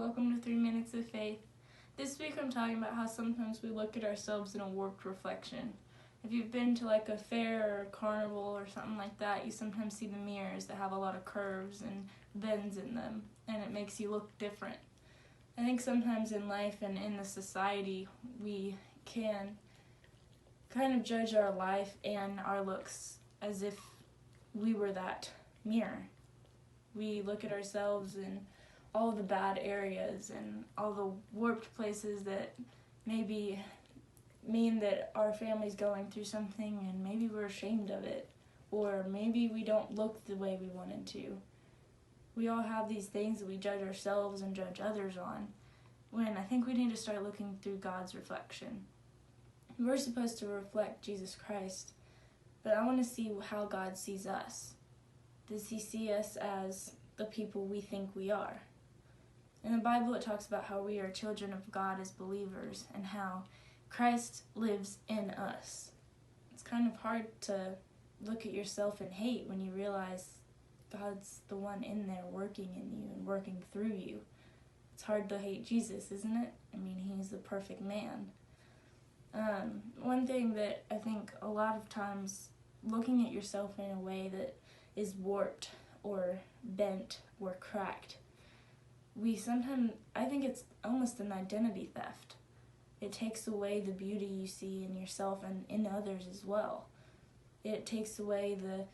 welcome to 3 Minutes of Faith. This week I'm talking about how sometimes we look at ourselves in a warped reflection. If you've been to like a fair or a carnival or something like that, you sometimes see the mirrors that have a lot of curves and bends in them, and it makes you look different. I think sometimes in life and in the society, we can kind of judge our life and our looks as if we were that mirror. We look at ourselves in all the bad areas and all the warped places that maybe mean that our family's going through something and maybe we're ashamed of it, or maybe we don't look the way we wanted to. We all have these things that we judge ourselves and judge others on, when I think we need to start looking through God's reflection. We're supposed to reflect Jesus Christ, but I want to see how God sees us. Does he see us as the people we think we are? In the Bible, it talks about how we are children of God as believers and how Christ lives in us. It's kind of hard to look at yourself and hate when you realize God's the one in there working in you and working through you. It's hard to hate Jesus, isn't it? I mean, he's the perfect man. One thing that I think a lot of times, looking at yourself in a way that is warped or bent or cracked, I think it's almost an identity theft. It takes away the beauty you see in yourself and in others as well. It takes away the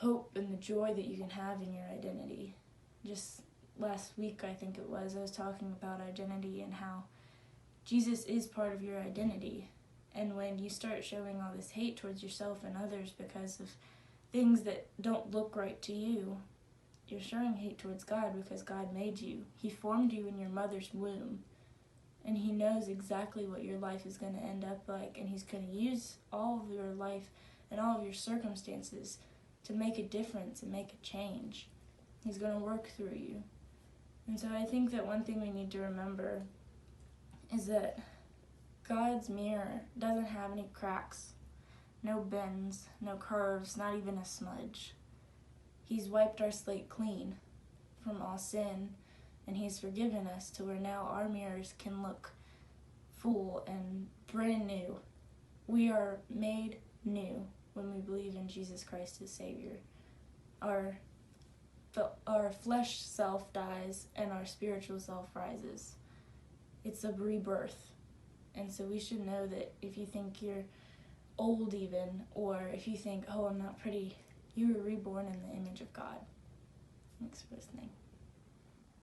hope and the joy that you can have in your identity. Just last week, I think it was, I was talking about identity and how Jesus is part of your identity. And when you start showing all this hate towards yourself and others because of things that don't look right to you, you're showing hate towards God, because God made you. He formed you in your mother's womb, and he knows exactly what your life is going to end up like, and he's going to use all of your life and all of your circumstances to make a difference and make a change. He's going to work through you. And so I think that one thing we need to remember is that God's mirror doesn't have any cracks, no bends, no curves, not even a smudge. He's wiped our slate clean from all sin, and he's forgiven us to where now our mirrors can look full and brand new. We are made new when we believe in Jesus Christ as Savior. Our flesh self dies and our spiritual self rises. It's a rebirth. And so we should know that if you think you're old even, or if you think, oh, I'm not pretty, you were reborn in the image of God. Thanks for listening.